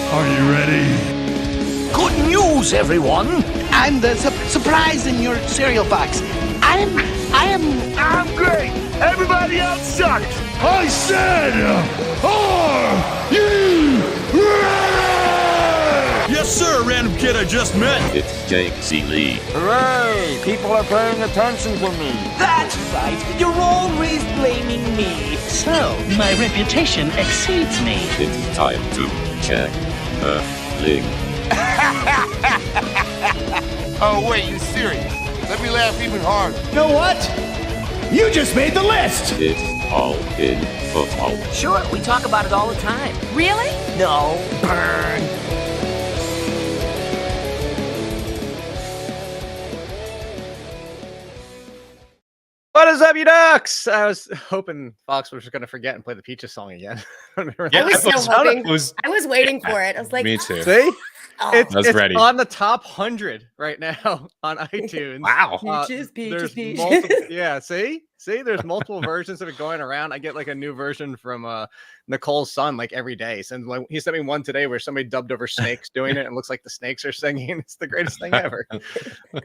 Are you ready? Good news, everyone! I'm the surprise in your cereal box. I'm great! Everybody else sucks! I said, are you ready? Yes, sir, random kid I just met. It's Ciely. Hooray! People are paying attention to me. That's right. You're always blaming me. So, my reputation exceeds me. It's time to check the link. Oh, wait, you serious? Let me laugh even harder. You know what? You just made the list. It's all in football. Sure, we talk about it all the time. Really? No. Burn. What is up, you ducks? I was hoping Fox was going to forget and play the Peaches song again. I was so hoping. I was waiting for it. I was like, me too. See? Oh. It's ready. on the top 100 right now on iTunes. Wow. Peaches, peaches, peaches. Yeah, see? There's multiple versions of it going around. I get like a new version from Nicole's son like every day. He sent me one today where somebody dubbed over snakes doing it and it looks like the snakes are singing. It's the greatest thing ever.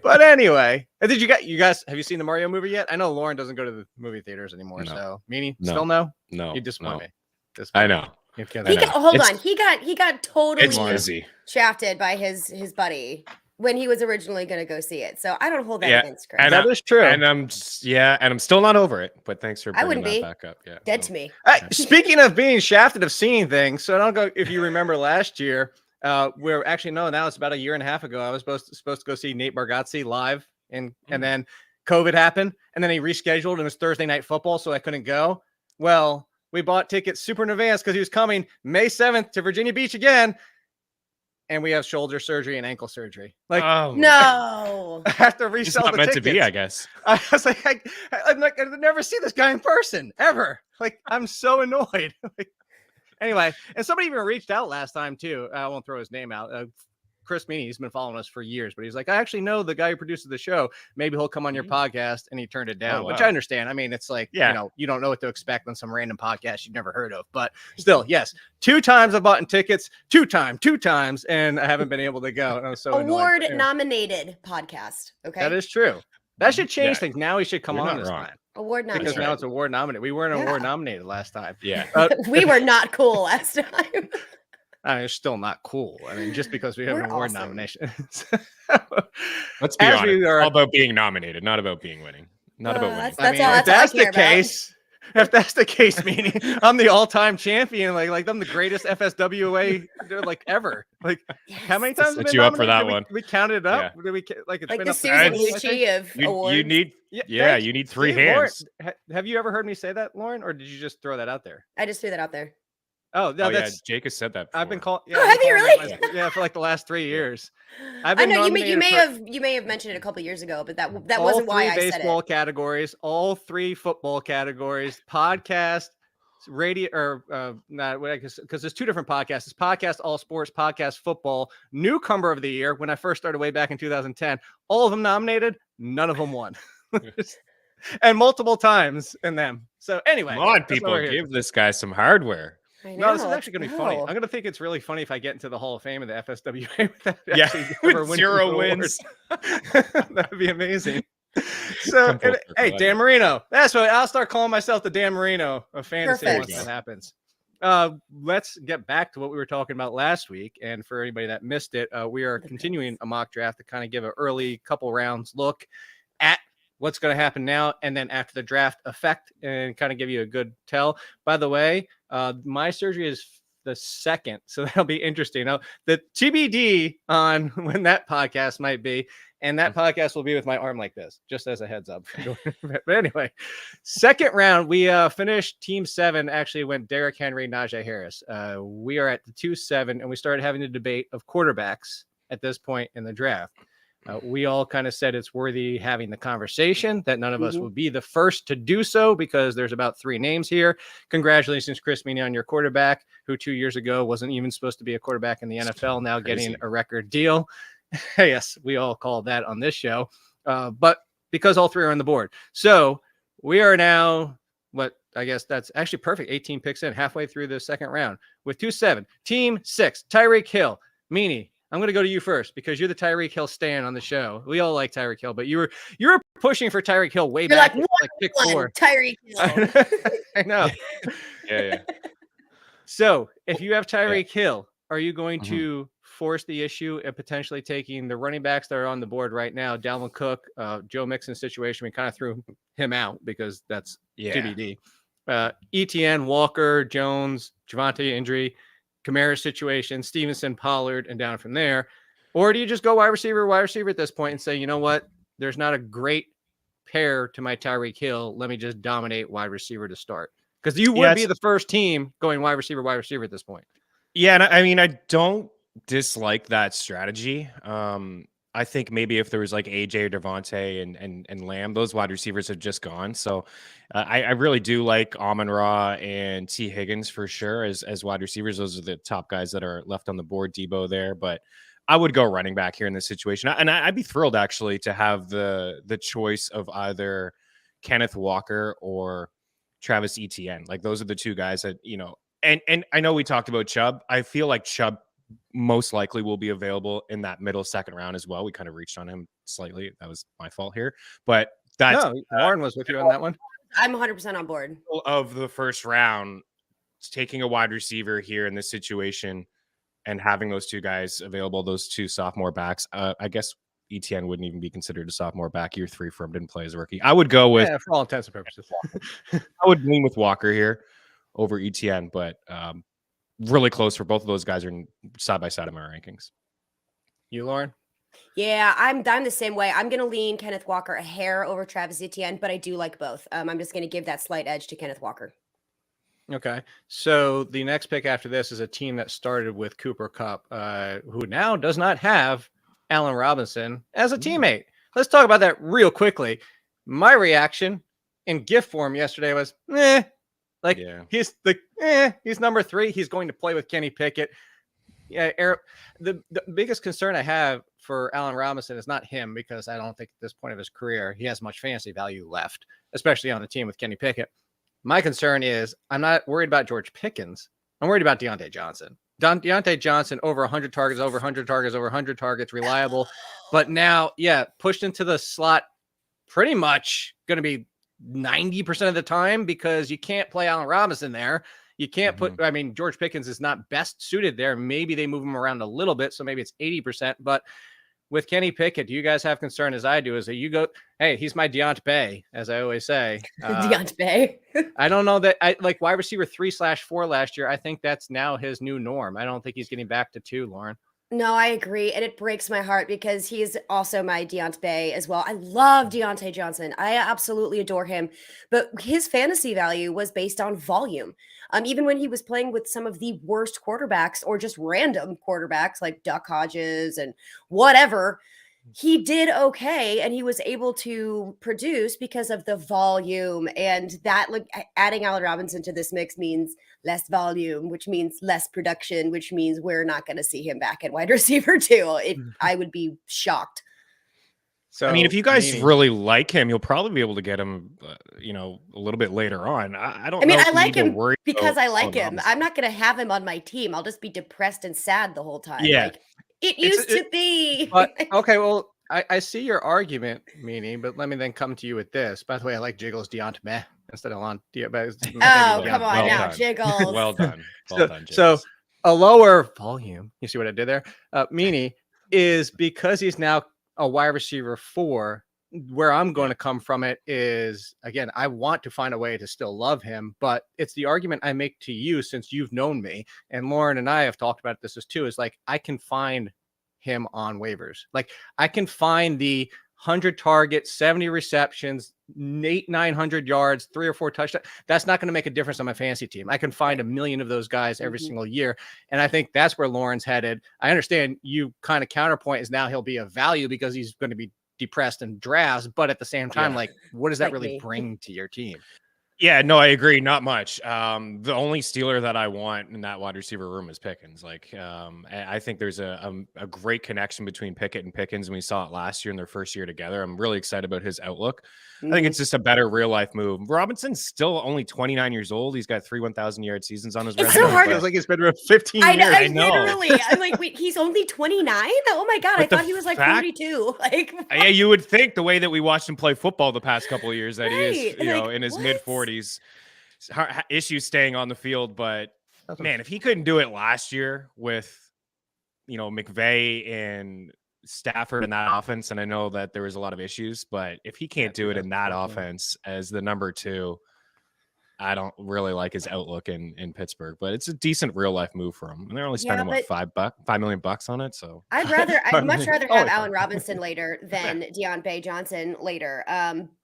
But anyway, did you guys have you seen the Mario movie yet? I know Lauren doesn't go to the movie theaters anymore. No. So Meaney, No. still no? No. You disappoint me. I know. Hold on. He got totally It's busy. shafted by his buddy when he was originally going to go see it. So I don't hold that against Chris. And that is true. And I'm still not over it. But thanks for bringing that back up. Yeah, Dead to me. Speaking of being shafted of seeing things, so I don't go. If you remember last year, we're actually now it's about a year and a half ago. I was supposed to go see Nate Bargatze live, and then COVID happened, and then he rescheduled, and it was Thursday Night Football, so I couldn't go. Well, we bought tickets super in advance because he was coming May 7th to Virginia Beach again. And we have shoulder surgery and ankle surgery. Like, no, I have to resell it's not the meant tickets. to be, I guess. I was like, I'd never see this guy in person ever. Like, I'm so annoyed. Anyway, and somebody even reached out last time too. I won't throw his name out. Chris Meaney, he's been following us for years, but he's like, I actually know the guy who produces the show. Maybe he'll come on your podcast, and he turned it down, which I understand. I mean, it's like, you don't know what to expect on some random podcast you've never heard of, but still, yes, 2 times I've bought tickets, two times, and I haven't been able to go. And I was so award nominated podcast. Okay, that is true. That should change things. Now he should come on this time. Award nominated. Because now it's award nominated. We weren't award nominated last time. Yeah, we were not cool last time. I mean, it's still not cool. I mean, just because we have an award nomination. Let's be honest. It's all about being nominated, not about being winning. Not about winning. If that's the case, meaning I'm the all-time champion, like I'm the greatest FSWA like ever. Like, how many times set you up for that one? We counted it up. Yeah. Did we like it's like been the Susan Lucci of awards. You need you need 3 hands. Lauren, have you ever heard me say that, Lauren, or did you just throw that out there? I just threw that out there. Oh, that's Jake has said that before. I've been called. Yeah, have you really? Yeah, for like the last 3 years. I know you may have mentioned it a couple years ago, but that wasn't why I said it. All 3 baseball categories, all 3 football categories, podcast, radio, or not because there's 2 different podcasts. It's podcast all sports, podcast football, newcomer of the year. When I first started way back in 2010, all of them nominated, none of them won. And multiple times in them. So anyway, come on, people, give this guy some hardware. No, this is actually going to be funny. I'm going to think it's really funny if I get into the Hall of Fame of the FSWA with 0 wins. That would be amazing. So, hey, Dan Marino. That's what I'll start calling myself, the Dan Marino of fantasy once that happens. Let's get back to what we were talking about last week. And for anybody that missed it, we are continuing a mock draft to kind of give an early couple rounds look at what's going to happen now, and then after the draft effect, and kind of give you a good tell. By the way, my surgery is the 2nd, so that'll be interesting. Now, the TBD on when that podcast might be, and that podcast will be with my arm like this, just as a heads up. But anyway, 2nd round, we finished Team 7. Actually, went Derrick Henry, Najee Harris. We are at the 2-7, and we started having a debate of quarterbacks at this point in the draft. We all kind of said it's worthy having the conversation, that none of us would be the first to do so because there's about 3 names here. Congratulations, Chris Meaney, on your quarterback, who 2 years ago wasn't even supposed to be a quarterback in the NFL, now getting a record deal. Yes, we all called that on this show, but because all 3 are on the board. So we are now, I guess that's actually perfect. 18 picks in, halfway through the second round with 2-7. Team 6, Tyreek Hill. Meanie, I'm going to go to you first because you're the Tyreek Hill stan on the show. We all like Tyreek Hill, but you were pushing for Tyreek Hill way back, like pick 4. Tyreek Hill. I know. Yeah. So if you have Tyreek Hill, are you going to force the issue and potentially taking the running backs that are on the board right now? Dalvin Cook, Joe Mixon situation, we kind of threw him out because that's TBD. ETN, Walker, Jones, Javonte injury, Kamara situation, Stevenson, Pollard, and down from there. Or do you just go wide receiver at this point and say, you know what? There's not a great pair to my Tyreek Hill. Let me just dominate wide receiver to start. Because you would be the first team going wide receiver at this point. Yeah, and I mean, I don't dislike that strategy. I think maybe if there was like AJ or Devontae and Lamb, those wide receivers have just gone. So I really do like Amon-Ra and T. Higgins for sure as wide receivers. Those are the top guys that are left on the board. Debo there, but I would go running back here in this situation. And I'd be thrilled actually to have the choice of either Kenneth Walker or Travis Etienne. Like those are the two guys that, you know, and I know we talked about Chubb. I feel like Chubb most likely will be available in that middle second round as well. We kind of reached on him slightly. That was my fault here, but that's Lauren was with you on that one. I'm 100% on board. Of the first round, taking a wide receiver here in this situation and having those two guys available, those two sophomore backs. I guess ETN wouldn't even be considered a sophomore back. Year 3 for him, didn't play as a rookie. I would go with, for all intents and purposes. I would lean with Walker here over ETN, but really close for both of those guys are side by side in my rankings. You, Lauren? Yeah, I'm the same way. I'm going to lean Kenneth Walker a hair over Travis Etienne, but I do like both. I'm just going to give that slight edge to Kenneth Walker. Okay. So the next pick after this is a team that started with Cooper Kupp, who now does not have Allen Robinson as a teammate. Let's talk about that real quickly. My reaction in GIF form yesterday was, he's number 3. He's going to play with Kenny Pickett. Yeah, the biggest concern I have for Allen Robinson is not him, because I don't think at this point of his career he has much fantasy value left, especially on a team with Kenny Pickett. My concern is I'm not worried about George Pickens. I'm worried about Diontae Johnson. Diontae Johnson, over 100 targets, over 100 targets, over 100 targets, reliable. But now, pushed into the slot pretty much going to be 90% of the time, because you can't play Allen Robinson there. You can't George Pickens is not best suited there. Maybe they move him around a little bit, so maybe it's 80%. But with Kenny Pickett, do you guys have concern as I do? Is that you go, hey, he's my Diontae, as I always say. Diontae. I don't know that I like wide receiver 3/4 last year. I think that's now his new norm. I don't think he's getting back to 2, Lauren. No, I agree. And it breaks my heart because he's also my Diontae as well. I love Diontae Johnson. I absolutely adore him. But his fantasy value was based on volume. Even when he was playing with some of the worst quarterbacks or just random quarterbacks like Duck Hodges and whatever, he did okay. And he was able to produce because of the volume. And that, like, adding Allen Robinson to this mix means less volume, which means less production, which means we're not going to see him back at wide receiver 2. I would be shocked. So, I mean, if you guys really like him, you'll probably be able to get him, a little bit later on. I like him because I like him. I'm not going to have him on my team. I'll just be depressed and sad the whole time. Yeah. Like, it used to be. But, okay, well, I see your argument, Meanie, but let me then come to you with this. By the way, I like Jiggles Diontae instead of on. Come on now, Jiggles. Well done. Well done, Jiggles. So a lower volume, you see what I did there? Meanie is because he's now a wide receiver 4. Where I'm going to come from it is, again, I want to find a way to still love him, but it's the argument I make to you since you've known me, and Lauren and I have talked about this too, is like, I can find him on waivers. Like, I can find the 100 targets, 70 receptions, 900 yards, 3 or 4 touchdowns. That's not going to make a difference on my fantasy team. I can find a million of those guys every single year. And I think that's where Lauren's headed. I understand you kind of counterpoint is now he'll be a value because he's going to be depressed in drafts, but at the same time, like, what does that really bring to your team? Yeah, no, I agree. Not much. The only Steeler that I want in that wide receiver room is Pickens. Like, I think there's a great connection between Pickett and Pickens, and we saw it last year in their first year together. I'm really excited about his outlook. I think it's just a better real life move. Robinson's still only 29 years old. He's got 3 1,000-yard seasons on his resume. It's so hard. It feels like he's been around 15 I know. years. I know. Literally, I'm like, wait, he's only 29? Oh my God, I thought he was like 42. Like, yeah, you would think the way that we watched him play football the past couple of years that he is, in his mid-40s. Issues staying on the field, but man, if he couldn't do it last year with, McVay and Stafford in that offense, and I know that there was a lot of issues, but if he can't do it in that offense as the number 2, I don't really like his outlook in Pittsburgh, but it's a decent real life move for him. And they're only spending $5 million on it. So I'd much rather have Allen Robinson later than Diontae Johnson later.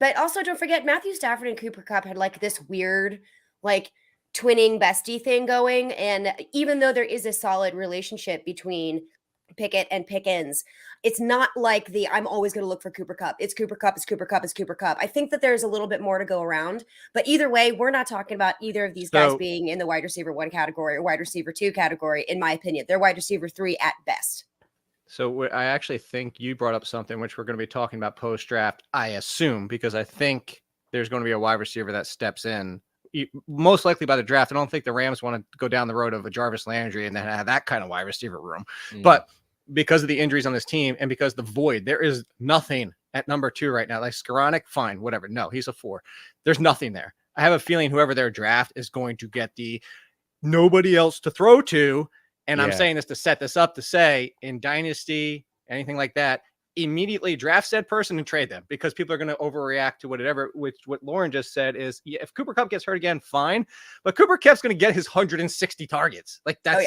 But also don't forget Matthew Stafford and Cooper Kupp had like this weird, like twinning bestie thing going. And even though there is a solid relationship between Pickett and Pickens, it's not like I'm always going to look for Cooper Kupp. It's Cooper Kupp. It's Cooper Kupp. It's Cooper Kupp. I think that there's a little bit more to go around, but either way, we're not talking about either of these guys being in the wide receiver 1 category or wide receiver 2 category. In my opinion, they're wide receiver 3 at best. So I actually think you brought up something which we're going to be talking about post-draft, I assume, because I think there's going to be a wide receiver that steps in most likely by the draft. I don't think the Rams want to go down the road of a Jarvis Landry and then have that kind of wide receiver room. But because of the injuries on this team and because the void, there is nothing at number 2 right now. Like Skoranek, fine, whatever. No, he's a 4. There's nothing there. I have a feeling whoever their draft is going to get the nobody else to throw to. And I'm saying this to set this up to say in Dynasty, anything like that, immediately draft said person and trade them, because people are going to overreact to whatever, which what Lauren just said is, if Cooper Kupp gets hurt again, fine. But Cooper Kupp's going to get his 160 targets. Like that's,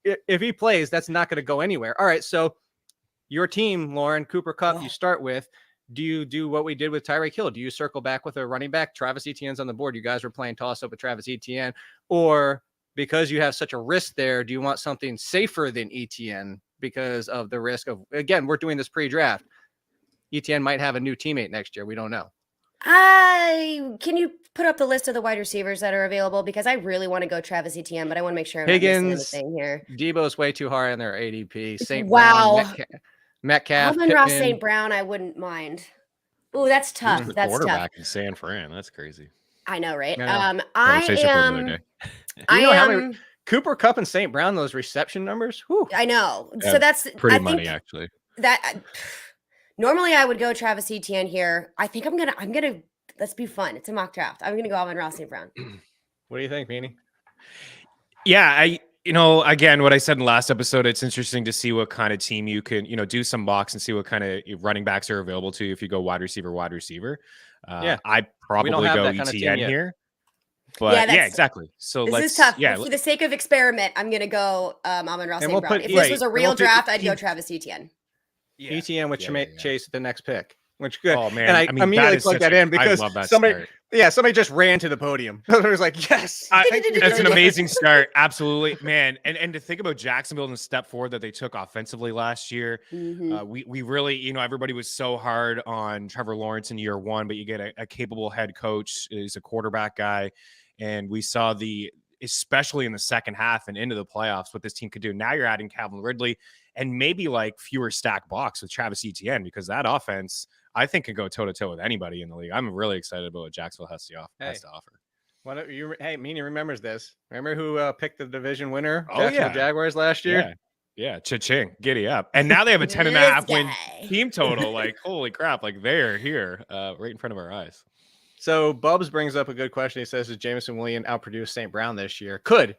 if he plays, that's not going to go anywhere. All right. So your team, Lauren, Cooper Kupp, you start with, do you do what we did with Tyreek Hill? Do you circle back with a running back? Travis Etienne's on the board. You guys were playing toss up with Travis Etienne, or because you have such a risk there, do you want something safer than Etienne? Because of the risk of, again, we're doing this pre-draft. Etienne might have a new teammate next year. We don't know. Can you put up the list of the wide receivers that are available? Because I really want to go Travis Etienne, but I want to make sure I'm Higgins, not missing anything here. Debo's way too high on their ADP. St. Wow. Brown, Metcalf, Amon-Ra St. Brown, I wouldn't mind. Oh, that's tough. That's quarterback tough. in San Fran. That's crazy. I know, right? I am. Cooper Kupp and St. Brown, those reception numbers. Whew. I know. So that's pretty money, actually. That normally I would go Travis Etienne here. I think I'm gonna let's be fun. It's a mock draft. I'm gonna go Amon-Ra St. Brown. What do you think, Meaney? Yeah, again, what I said in the last episode, it's interesting to see what kind of team you can, do some mocks and see what kind of running backs are available to you if you go wide receiver. I probably go Etienne here. But yeah, exactly. So this is tough. For the sake of experiment, I'm gonna go Amon-Ra St. Brown. If this was a real draft, I'd go Travis Etienne. Etienne with Chase at the next pick. Which good. Oh man, and I immediately plugged that in because somebody just ran to the podium. It was like, yes, that's an amazing start. Absolutely, man. And to think about Jacksonville and the step forward that they took offensively last year, we really, everybody was so hard on Trevor Lawrence in year 1, but you get a capable head coach, is a quarterback guy, and we saw especially in the second half and into the playoffs, what this team could do. Now you're adding Calvin Ridley and maybe like fewer stack box with Travis Etienne, because that offense, I think, can go toe-to-toe with anybody in the league. I'm really excited about what Jacksonville has to offer. Meaney remembers this. Remember who picked the division winner? Jacksonville Jaguars last year? Yeah, cha-ching, giddy up. And now they have a 10.5 win team total. Like, holy crap, like they're here right in front of our eyes. So Bubs brings up a good question. He says, does Jameson Williams outproduce St. Brown this year? Could,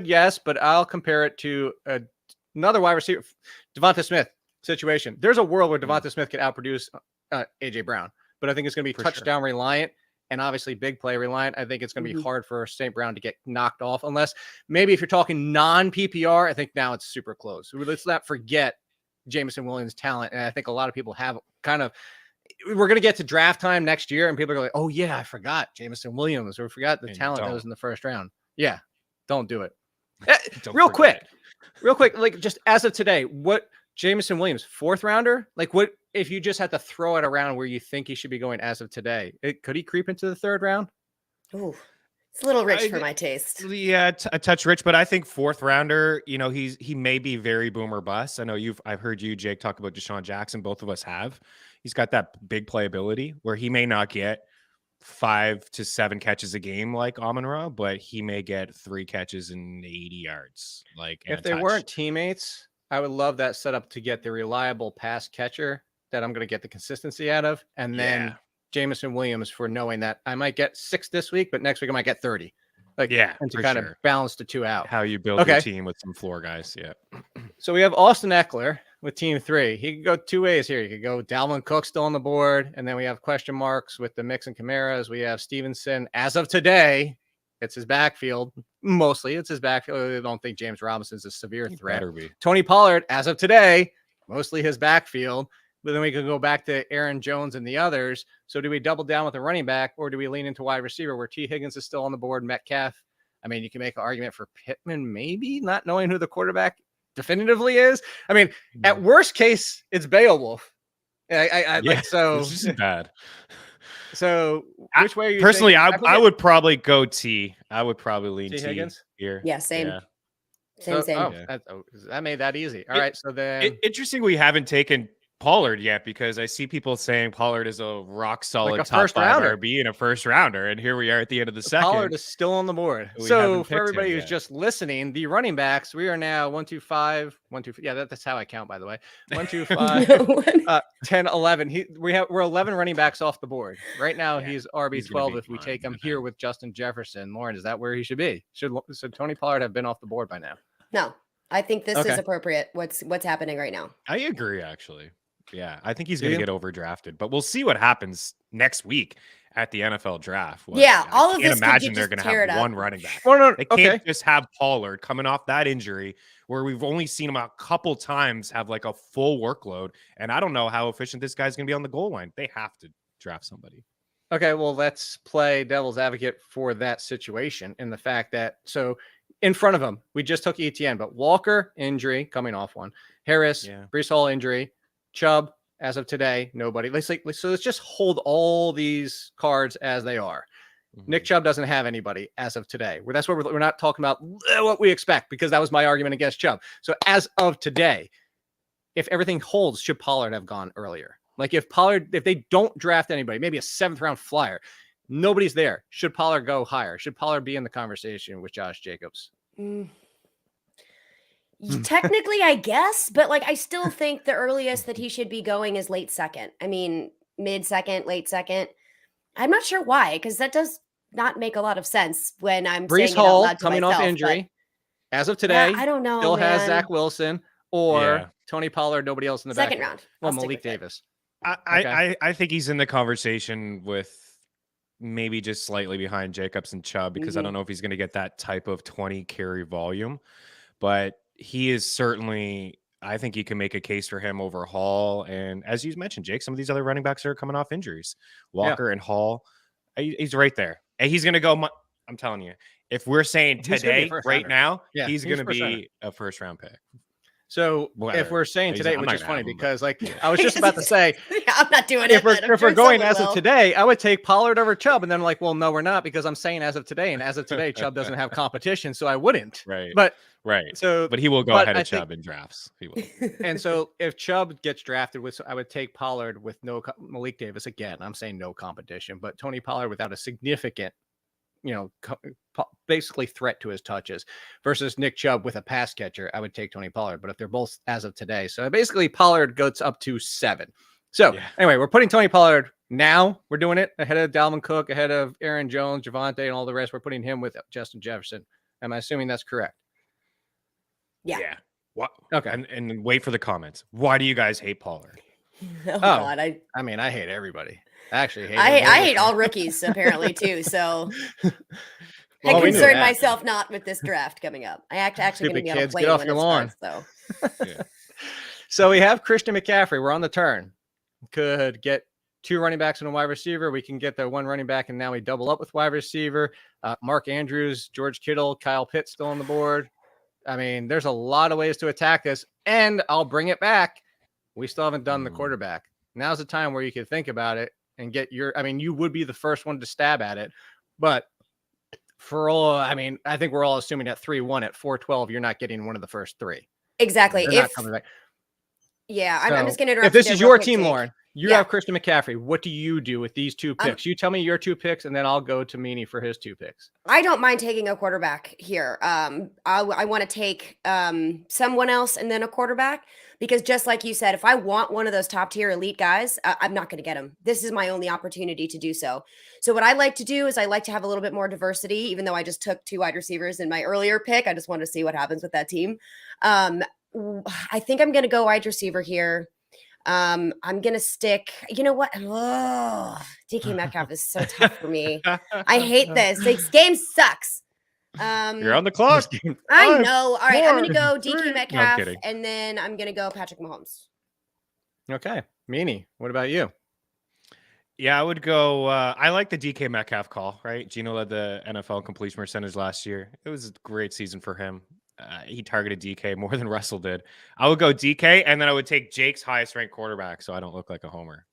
yes, but I'll compare it to another wide receiver, Devonta Smith situation. There's a world where Devonta Smith could outproduce AJ Brown, but I think it's going to be touchdown reliant and obviously big play reliant. I think it's going to be hard for St. Brown to get knocked off, unless maybe if you're talking non-PPR, I think now it's super close. Let's not forget Jameson Williams' talent. And I think a lot of people have we're going to get to draft time next year and people are like, oh yeah, I forgot Jameson Williams, or forgot the talent that was in the first round. Yeah. Don't do it. Real quick, like just as of today, what Jameson Williams, 4th rounder? Like what, if you just had to throw it around where you think he should be going as of today, could he creep into the 3rd round? Ooh, it's a little rich for my taste. Yeah, a touch rich, but I think 4th rounder, he may be very boomer bust. I know I've heard you, Jake, talk about Deshaun Jackson. Both of us have. He's got that big playability where he may not get 5 to 7 catches a game like Amon-Ra, but he may get 3 catches and 80 yards. Like if they weren't teammates, I would love that setup to get the reliable pass catcher that I'm going to get the consistency out of, and then Jameson Williams for knowing that I might get 6 this week, but next week I might get 30. And to kind of balance the two out. How you build your team with some floor guys. Yeah. So we have Austin Eckler with team 3. He could go 2 ways here. You could go Dalvin Cook still on the board, and then we have question marks with the Mix and Camaras. We have Stevenson. As of today, it's his backfield. Mostly it's his backfield. I don't think James Robinson's a severe threat. Tony Pollard, as of today, mostly his backfield. But then we can go back to Aaron Jones and the others. So do we double down with a running back, or do we lean into wide receiver where T. Higgins is still on the board, Metcalf? I mean, you can make an argument for Pittman, maybe not knowing who the quarterback definitively is. I mean, at worst case, it's Beowulf. So this isn't bad. So which way are you personally? I would probably go T. I would probably lean T Higgins here. Yeah, same. Yeah. Same. Oh, that made that easy. All right. So then interesting we haven't taken Pollard yet, because I see people saying Pollard is a rock solid like top 5 RB and a 1-first rounder, and here we are at the end of the second. Pollard is still on the board. So for everybody who's just listening, the running backs, we are now 1, 2, 5, 1, 2. Yeah, that's how I count, by the way. 1, 2, 5, 10, 11. We're 11 running backs off the board right now. He's RB 12 if we take him here with Justin Jefferson. Lauren, is that where he should be? Should Tony Pollard have been off the board by now? No, I think this is appropriate. What's happening right now? I agree, actually. Yeah, I think he's going to get overdrafted, but we'll see what happens next week at the NFL draft. All of this. I can't imagine they're going to have one running back. They can't just have Pollard coming off that injury where we've only seen him a couple times have like a full workload, and I don't know how efficient this guy's going to be on the goal line. They have to draft somebody. Okay, well, let's play devil's advocate for that situation in the fact that in front of him, we just took ETN, but Walker injury coming off one, Harris, Breece Hall injury. Chubb, as of today, nobody. Let's just hold all these cards as they are. Nick Chubb doesn't have anybody as of today. That's what we're not talking about what we expect, because that was my argument against Chubb. So as of today, if everything holds, should Pollard have gone earlier? Like if they don't draft anybody, maybe a 7th round flyer, nobody's there. Should Pollard go higher? Should Pollard be in the conversation with Josh Jacobs? Technically, I guess, but I still think the earliest that he should be going is late second. I mean, mid-second, late second. I'm not sure why, because that does not make a lot of sense when I'm Breece saying Hall it out loud to coming myself, off injury. As of today, I don't know. Still has Zach Wilson or Tony Pollard. Nobody else in the second back. round. Well, Malik Davis. I think he's in the conversation with maybe just slightly behind Jacobs and Chubb, because I don't know if he's going to get that type of 20 carry volume, but he is certainly, I think you can make a case for him over Hall. And as you mentioned, Jake, some of these other running backs are coming off injuries. Walker and Hall, he's right there. And he's going to go, I'm telling you, if we're saying today, right now, he's going to be a 1st round pick. So if we're saying today, which is funny because I was just about to say, I'm not doing it. If we're going as of today, I would take Pollard over Chubb, and then well, no, we're not, because I'm saying as of today, and as of today, Chubb doesn't have competition, so I wouldn't. But he will go ahead of Chubb in drafts. He will. And so if Chubb gets drafted I would take Pollard with no Malik Davis again. I'm saying no competition, but Tony Pollard without a significant, basically threat to his touches versus Nick Chubb with a pass catcher. I would take Tony Pollard, but if they're both as of today, so basically Pollard goes up to 7. So anyway, we're putting Tony Pollard now. We're doing it ahead of Dalvin Cook, ahead of Aaron Jones, Javonte, and all the rest. We're putting him with Justin Jefferson. Am I assuming that's correct? Yeah. What? Okay. And wait for the comments. Why do you guys hate Pollard? God, I hate everybody. I actually hate. I hate all rookies apparently too. So I concern myself not with this draft coming up. I actually going to be on a plane when it starts. So. So we have Christian McCaffrey. We're on the turn. Could get 2 running backs and a wide receiver. We can get the 1 running back, and now we double up with wide receiver. Mark Andrews, George Kittle, Kyle Pitt still on the board. I mean, there's a lot of ways to attack this, and I'll bring it back. We still haven't done the quarterback. Now's the time where you can think about it and get you would be the first one to stab at it, but for all, I mean, I think we're all assuming at 3-1 at 4-12, you're not getting one of the first three. Exactly. They're not coming back. Yeah, So, I'm just going to interrupt. If this is your team, Jake. Lauren, you have Christian McCaffrey. What do you do with these two picks? You tell me your two picks, and then I'll go to Meaney for his two picks. I don't mind taking a quarterback here. I want to take someone else and then a quarterback, because just like you said, if I want one of those top tier elite guys, I'm not going to get him. This is my only opportunity to do so. So what I like to do is I like to have a little bit more diversity, even though I just took 2 wide receivers in my earlier pick. I just wanted to see what happens with that team. I think I'm going to go wide receiver here. I'm going to stick, you know what? Oh, DK Metcalf is so tough for me. I hate this. This game sucks. You're on the clock. I know. All right. I'm going to go DK 3. Metcalf, No, and then I'm going to go Patrick Mahomes. Okay. Meaney, what about you? Yeah, I would go. I like the DK Metcalf call, right? Gino led the NFL completion percentage last year. It was a great season for him. He targeted DK more than Russell did. I would go DK, and then I would take Jake's highest ranked quarterback, so I don't look like a homer.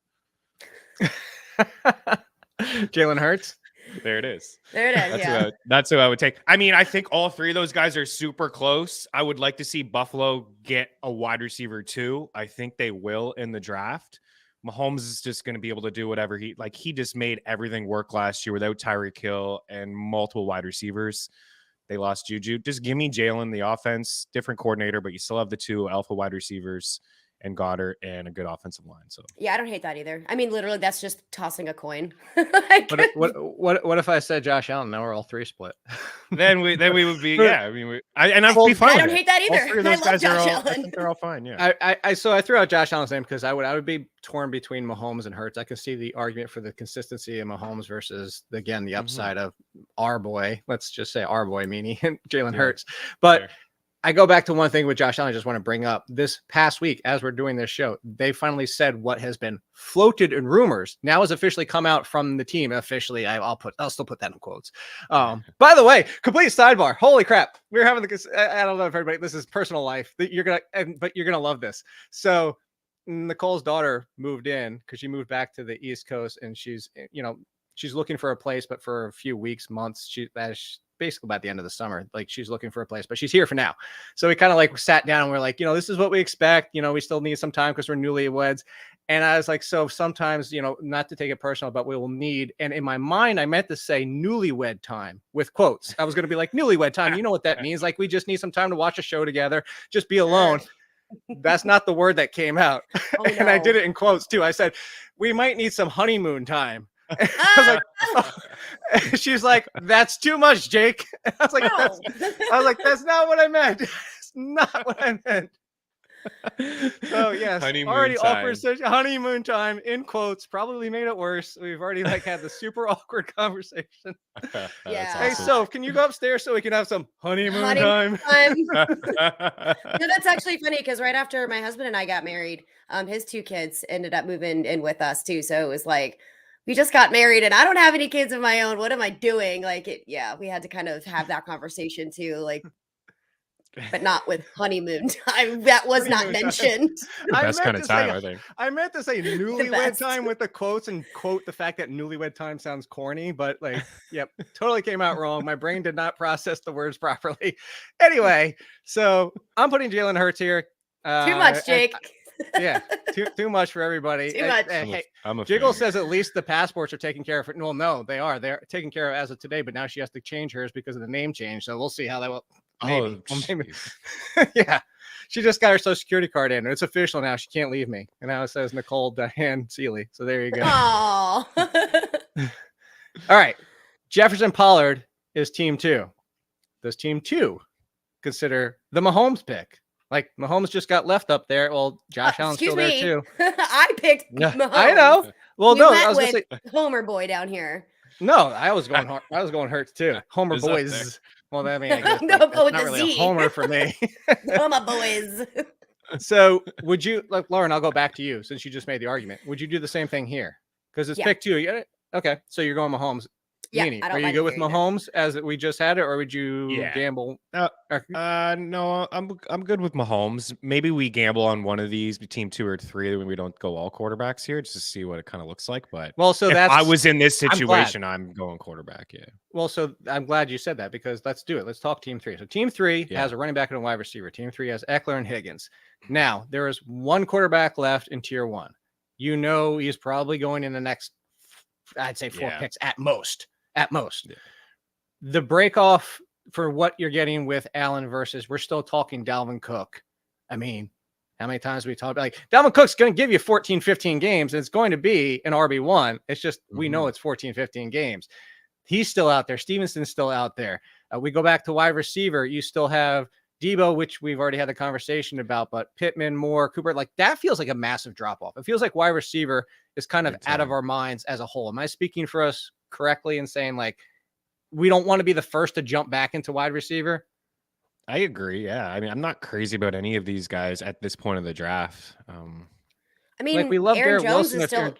Jalen Hurts. There it is. There it is. That's who I would take. I mean, I think all 3 of those guys are super close. I would like to see Buffalo get a wide receiver too. I think they will in the draft. Mahomes is just going to be able to do whatever he just made everything work last year without Tyreek Hill and multiple wide receivers. They lost Juju. Just give me Jalen, the offense, different coordinator, but you still have the 2 alpha wide receivers and Goddard and a good offensive line. So yeah, I don't hate that either. I mean, literally, that's just tossing a coin. What if I said Josh Allen? Now we're all 3 split. then we would be I mean I'd be fine. I don't hate that either. All 3 of those guys Josh are all, Allen. I think they're all fine. Yeah. I threw out Josh Allen's name because I would be torn between Mahomes and Hurts. I can see the argument for the consistency of Mahomes versus the upside of our boy. Let's just say our boy, Meaney, and Jalen Hurts. But sure. I go back to one thing with Josh Allen. I just want to bring up this past week, as we're doing this show, they finally said what has been floated in rumors now has officially come out from the team. Officially, I'll still put that in quotes. By the way, complete sidebar. Holy crap. We're having I don't know if everybody, this is personal life that you're going to love this. So Nicole's daughter moved in because she moved back to the East Coast, and she's looking for a place, but for a few weeks, months, basically by the end of the summer, she's looking for a place, but she's here for now. So we kind of sat down and we're like, this is what we expect. We still need some time because we're newlyweds. And I was like, so sometimes, not to take it personal, but we will need, and in my mind, I meant to say newlywed time with quotes. I was going to be like, newlywed time. You know what that means? We just need some time to watch a show together, just be alone. That's not the word that came out. Oh, no. And I did it in quotes too. I said, we might need some honeymoon time. I was like, oh. She's like, that's too much, Jake. I was like, that's not what I meant. It's not what I meant. So yes, honeymoon already time. Awkward honeymoon time in quotes probably made it worse. We've already had the super awkward conversation. Yeah. Hey, so can you go upstairs so we can have some honeymoon time? No, that's actually funny because right after my husband and I got married, his 2 kids ended up moving in with us too. So it was like, we just got married and I don't have any kids of my own. What am I doing? We had to kind of have that conversation too, but not with honeymoon time. That was not mentioned. The best kind of time, I think. I meant to say newlywed time with the quotes and quote the fact that newlywed time sounds corny, but yep, totally came out wrong. My brain did not process the words properly. Anyway, so I'm putting Jalen Hurts here. Too much, Jake. Yeah, too much for everybody. Too much. Hey, Jiggle says at least the passports are taken care of. Well, no, they are. They're taken care of as of today, but now she has to change hers because of the name change. So we'll see how that will. Maybe. Yeah, she just got her Social Security card in. It's official now. She can't leave me. And now it says Nicole Diane Ciely. So there you go. Oh. All right, Jefferson Pollard is team 2. Does team 2 consider the Mahomes pick? Mahomes just got left up there. Well, Josh Allen's still there too. I picked Mahomes. I know. Well, no, I was going to say Homer boy down here. No, I was going Hurts too. Homer boys. Well, I mean, I guess no, that's not really a homer for me. Homer boys. So, would you Lauren? I'll go back to you since you just made the argument. Would you do the same thing here? Because it's pick 2. Okay, so you're going Mahomes. Yeah, Meaney, I don't are you like good it with here either. Mahomes as we just had it, or would you gamble? No, I'm good with Mahomes. Maybe we gamble on one of these, team 2 or 3, when we don't go all quarterbacks here, just to see what it kind of looks like. But so if that's I was in this situation, glad. I'm going quarterback. Yeah. Well, so I'm glad you said that, because let's do it. Let's talk team 3. So team 3 has a running back and a wide receiver. Team 3 has Eckler and Higgins. Now there is one quarterback left in tier 1. You know, he's probably going in the next, I'd say 4 picks at most. At most. Yeah. The break off for what you're getting with Allen versus, we're still talking Dalvin Cook. I mean, how many times we talked about, like, Dalvin Cook's going to give you 14, 15 games, and it's going to be an RB1. It's just, we know it's 14, 15 games. He's still out there. Stevenson's still out there. We go back to wide receiver. You still have Debo, which we've already had the conversation about, but Pittman, Moore, Cooper, like, that feels like a massive drop off. It feels like wide receiver is kind of out of our minds as a whole. Am I speaking for us correctly in saying, like, we don't want to be the first to jump back into wide receiver? I agree. Yeah. I mean, I'm not crazy about any of these guys at this point of the draft. I mean, like, we love Aaron Garrett Jones Wilson. is still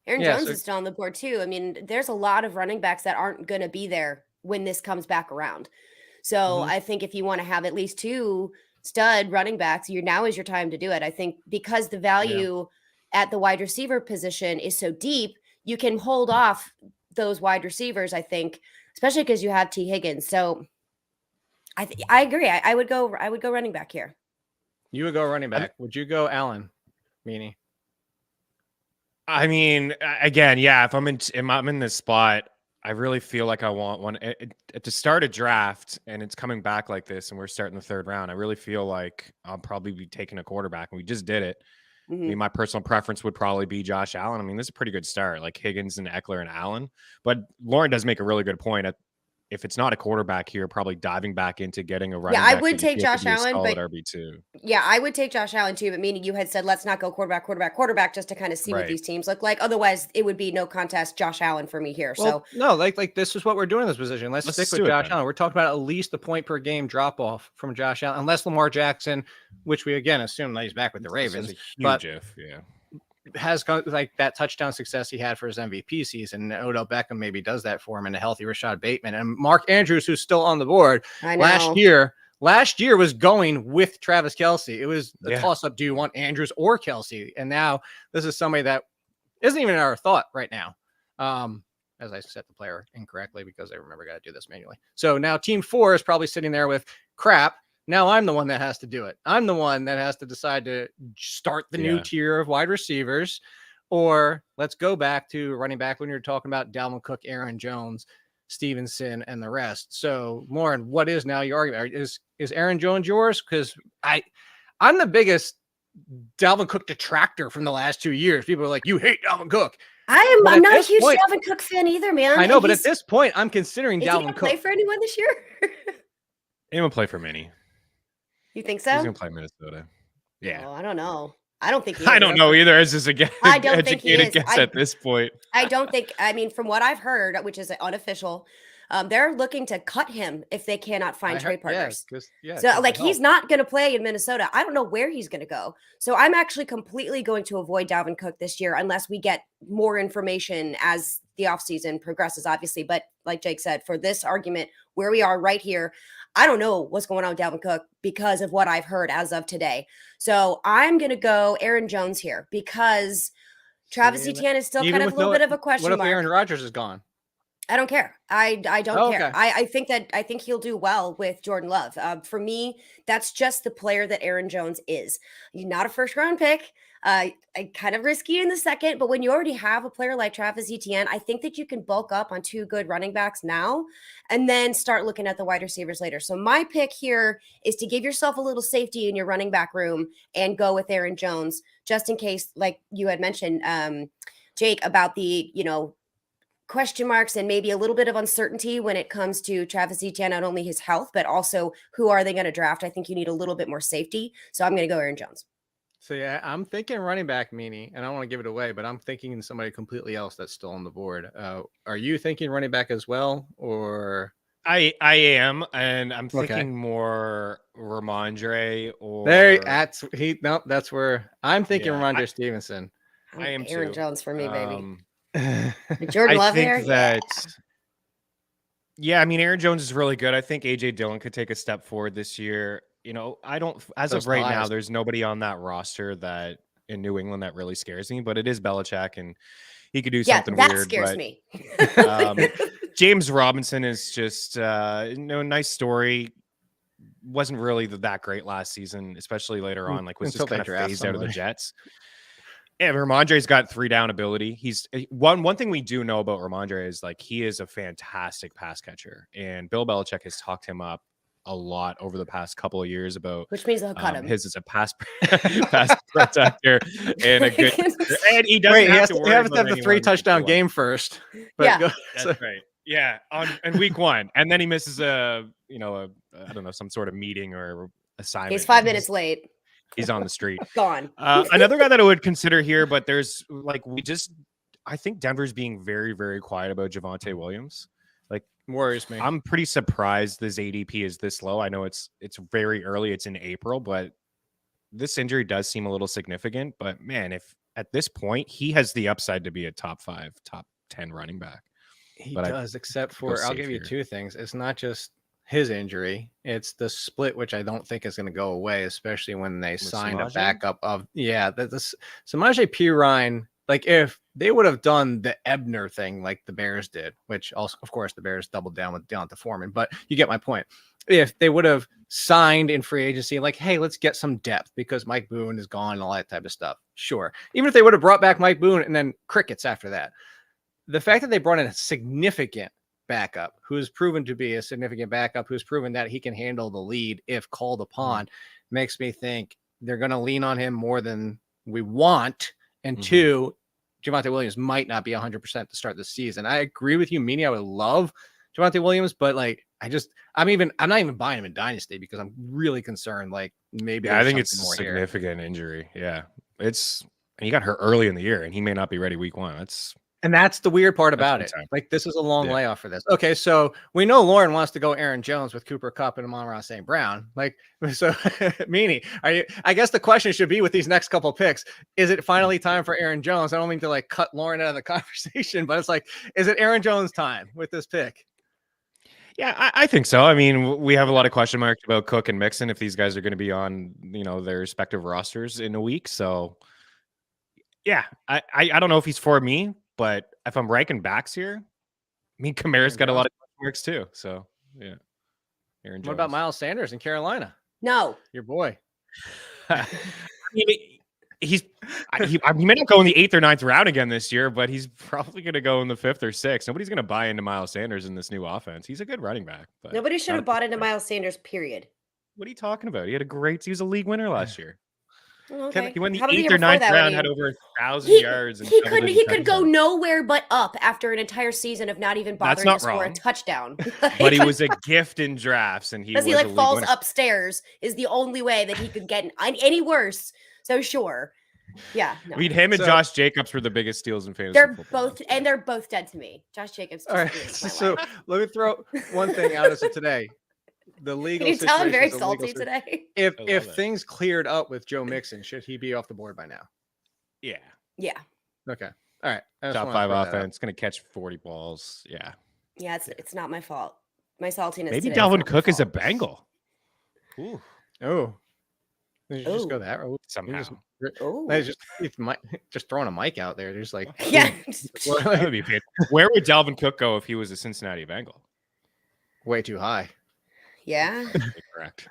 Aaron Jones is still on the board too. I mean, there's a lot of running backs that aren't going to be there when this comes back around. So I think if you want to have at least 2 stud running backs, now is your time to do it. I think because the value at the wide receiver position is so deep, you can hold off those wide receivers, I think, especially because you have T. Higgins. So I agree. I would go running back here. You would go running back. Would you go Allen, Meaney? I mean, again, if I'm in this spot, I really feel like I want one to start a draft, and it's coming back like this, and we're starting the 3rd round. I really feel like I'll probably be taking a quarterback, and we just did it. I mean, my personal preference would probably be Josh Allen. I mean, this is a pretty good start, like Higgins and Eckler and Allen. But Lauren does make a really good point. If it's not a quarterback here, probably diving back into getting a running back. Yeah, I would take Josh Allen, but RB2. Yeah, I would take Josh Allen too. But meaning you had said let's not go quarterback, just to kind of see what these teams look like. Otherwise, it would be no contest. Josh Allen for me here. Well, so no, like this is what we're doing in this position. Let's stick with Josh Allen. We're talking about at least the point per game drop off from Josh Allen, unless Lamar Jackson, which we again assume that he's back with the Ravens, has like that touchdown success he had for his MVP season. Odell Beckham maybe does that for him, and a healthy Rashad Bateman and Mark Andrews, who's still on the board. Last year was going with Travis Kelce. It was a toss up. Do you want Andrews or Kelce? And now this is somebody that isn't even in our thought right now. As I set the player incorrectly because I remember got to do this manually. So now team 4 is probably sitting there with crap. Now I'm the one that has to do it. I'm the one that has to decide to start the new tier of wide receivers, or let's go back to running back when you're talking about Dalvin Cook, Aaron Jones, Stevenson, and the rest. So, Lauren, what is now your argument? Is Aaron Jones yours? Because I'm the biggest Dalvin Cook detractor from the last 2 years. People are like, you hate Dalvin Cook. I'm not a huge Dalvin Cook fan either, man. I know, but at this point, I'm considering Dalvin Cook. Play for anyone this year? He's gonna play for Minnie. You think so? He's gonna play Minnesota. Yeah. Well, I don't know. I don't think he is. I don't know either. As just again, I don't think he is. At this point. I don't think. I mean, from what I've heard, which is unofficial, they're looking to cut him if they cannot find trade partners. So, like, he's not going to play in Minnesota. I don't know where he's going to go. So, I'm actually completely going to avoid Dalvin Cook this year unless we get more information as the offseason progresses, obviously. But like Jake said, for this argument, where we are right here, I don't know what's going on with Dalvin Cook because of what I've heard as of today. So, I'm going to go Aaron Jones here because Travis Etienne is still kind of a little bit of a question mark. What if Aaron Rodgers is gone? I don't care. I don't care. I think he'll do well with Jordan Love. For me, that's just the player that Aaron Jones is. He's not a first round pick. Kind of risky in the second, but when you already have a player like Travis Etienne, I think that you can bulk up on 2 good running backs now and then start looking at the wide receivers later. So my pick here is to give yourself a little safety in your running back room and go with Aaron Jones, just in case, like you had mentioned, Jake, about the, question marks and maybe a little bit of uncertainty when it comes to Travis Etienne, not only his health, but also who are they going to draft? I think you need a little bit more safety. So I'm going to go Aaron Jones. So yeah, I'm thinking running back, Meaney, and I don't want to give it away, but I'm thinking somebody completely else that's still on the board. Are you thinking running back as well, or? I am, and I'm thinking more Ramondre or that's where I'm thinking Ramondre Stevenson. I am Aaron too. Jones for me, baby. Jordan Love here. Yeah, I mean, Aaron Jones is really good. I think AJ Dillon could take a step forward this year. I don't, as of right now, there's nobody on that roster that in New England that really scares me, but it is Belichick and he could do something that weird. Scares me. James Robinson is just, nice story. Wasn't really that great last season, especially later on, was just kind of phased out of the Jets. Yeah, Ramondre's got 3-down ability. He's one thing we do know about Ramondre is he is a fantastic pass catcher, and Bill Belichick has talked him up a lot over the past couple of years about which means they'll cut him. His is a pass protector and a good, and he doesn't have to worry. You have to have the 3-touchdown game first. That's right. Yeah, in week 1, and then he misses I don't know, some sort of meeting or assignment. He's 5 minutes late. He's on the street. Gone. Another guy that I would consider here, but there's I think Denver's being very, very quiet about Javonte Williams. Worries me. I'm pretty surprised this ADP is this low. I know it's very early. It's in April, but this injury does seem a little significant. But man, if at this point he has the upside to be a top 5, top 10 running back. He does, except for I'll give you 2 things. It's not just his injury, it's the split, which I don't think is going to go away, especially when they signed a backup of Samaje Perine. If they would have done the Ebner thing like the Bears did, which also, of course, the Bears doubled down with Deonta Foreman, but you get my point. If they would have signed in free agency, hey, let's get some depth because Mike Boone is gone and all that type of stuff. Sure. Even if they would have brought back Mike Boone and then crickets after that. The fact that they brought in a significant backup who has proven to be a significant backup, who's proven that he can handle the lead if called upon, makes me think they're going to lean on him more than we want. And 2, Javonte Williams might not be 100% to start the season. I agree with you, Meaney. I would love Javonte Williams, but I'm not even buying him in Dynasty because I'm really concerned. Maybe I think it's a significant injury. Yeah, and he got hurt early in the year, and he may not be ready week 1. That's the weird part about it. This is a long layoff for this. Okay, so we know Lauren wants to go Aaron Jones with Cooper Kupp and Amon-Ra St. Brown. So Meaney, I guess the question should be with these next couple picks, is it finally time for Aaron Jones? I don't mean to cut Lauren out of the conversation, but it's is it Aaron Jones time with this pick? Yeah, I think so. I mean, we have a lot of question marks about Cook and Mixon if these guys are going to be on, their respective rosters in a week. So yeah, I don't know if he's for me. But if I'm ranking backs here, Kamara's got a lot of marks too. So yeah. Aaron Jones. What about Miles Sanders in Carolina? No. Your boy. He may not go in the 8th or 9th round again this year, but he's probably going to go in the 5th or 6th. Nobody's going to buy into Miles Sanders in this new offense. He's a good running back. But nobody should have bought into Miles Sanders, period. What are you talking about? He was a league winner last year. Okay. He went the 8th or 9th round, had over 1,000 yards. He could go nowhere but up after an entire season of not even bothering to score a touchdown. But he was a gift in drafts, and he falls winner. Upstairs is the only way that he could get any worse. So sure, yeah. No. Him and Josh Jacobs were the biggest steals in fantasy. They're both dead to me. Josh Jacobs. All right. So let me throw one thing out as of today. The legal Can you tell I'm very salty today? If things cleared up with Joe Mixon, should he be off the board by now? Yeah. Okay. All right. Top 5 offense, going to catch 40 balls. Yeah. Yeah, it's not my fault. My saltiness. Maybe Dalvin Cook is a Bengal. Ooh. Oh. Did you just go that route? Somehow. Just throwing a mic out there. There's yeah. Where would Dalvin Cook go if he was a Cincinnati Bengal? Way too high. Yeah. Correct.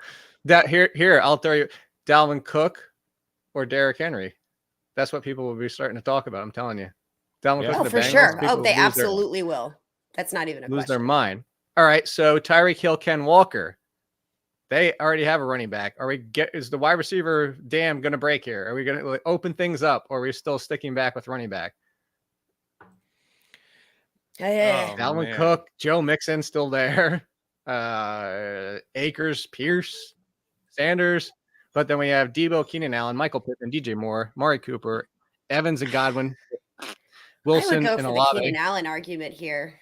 Here, I'll throw you Dalvin Cook or Derrick Henry. That's what people will be starting to talk about. I'm telling you. Dalvin Cook. For sure. They absolutely will. That's not even a lose question. Their mind. All right. So Tyreek Hill, Ken Walker. They already have a running back. Is the wide receiver dam going to break here? Are we going to open things up, or are we still sticking back with running back? Dalvin Cook, Joe Mixon still there. Akers, Pierce, Sanders, but then we have Debo, Keenan Allen, Michael Pittman, DJ Moore, Mari Cooper, Evans and Godwin, Wilson I would go and for Olave. the Keenan Allen argument here.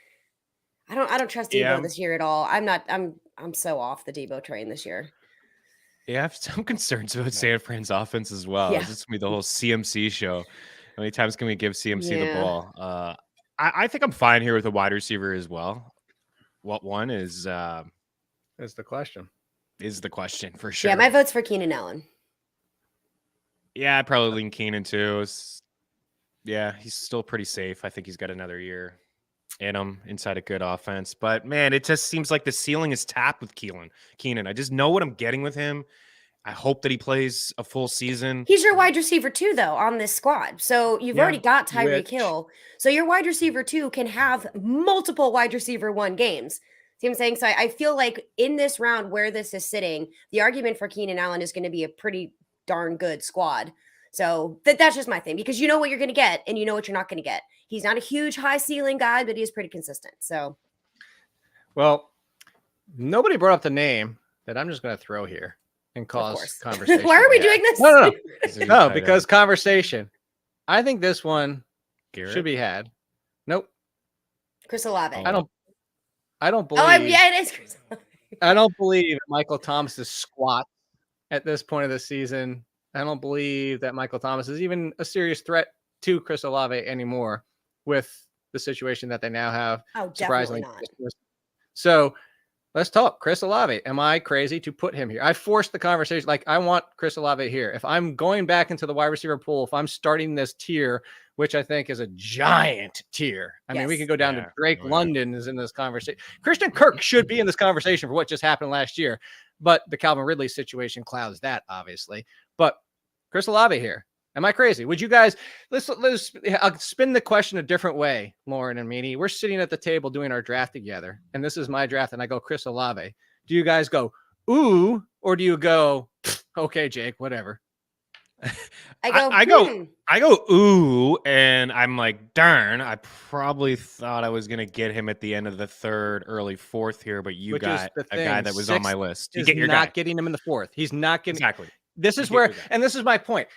I don't trust Debo this year at all. I'm so off the Debo train this year. Yeah, I have some concerns about San Fran's offense as well. Yeah. It's just gonna be the whole CMC show. How many times can we give CMC the ball? I think I'm fine here with a wide receiver as well. what one is the question. Is the question for sure. Yeah, my vote's for Keenan Allen. Yeah, I'd probably lean Keenan too. Yeah, he's still pretty safe. I think he's got another year in him inside a good offense. But man, it just seems like the ceiling is tapped with Keenan. I just know what I'm getting with him. I hope that he plays a full season. He's your wide receiver 2, though, on this squad. So you've already got Tyreek Hill. So your wide receiver 2 can have multiple wide receiver 1 games. See what I'm saying? So I feel like in this round where this is sitting, the argument for Keenan Allen is going to be a pretty darn good squad. So that's just my thing, because you know what you're going to get and you know what you're not going to get. He's not a huge high ceiling guy, but he is pretty consistent. So, well, nobody brought up the name that I'm just going to throw here and cause conversation. Why are we doing this? No, because conversation. I think this one should be had. Nope. Chris Olave. I don't believe. Oh, yeah, it is Chris Olave. I don't believe Michael Thomas is squat at this point of the season. I don't believe that Michael Thomas is even a serious threat to Chris Olave anymore with the situation that they now have. Oh, surprisingly definitely not. So let's talk Chris Olave. Am I crazy to put him here? I forced the conversation. Like, I want Chris Olave here. If I'm going back into the wide receiver pool, if I'm starting this tier, which I think is a giant tier. I mean, we can go down to Drake London is in this conversation. Christian Kirk should be in this conversation for what just happened last year, but the Calvin Ridley situation clouds that, obviously. But Chris Olave here. Am I crazy? Would you guys, I'll spin the question a different way, Lauren and Meaney. We're sitting at the table doing our draft together, and this is my draft, and I go Chris Olave. Do you guys go, ooh, or do you go, okay, Jake, whatever? I go, ooh, and I'm like, darn, I probably thought I was going to get him at the end of the third, early fourth here, but you got a guy that was on my list. You get your not guy. Getting him in the fourth. He's not getting. Exactly. This is where, and this is my point.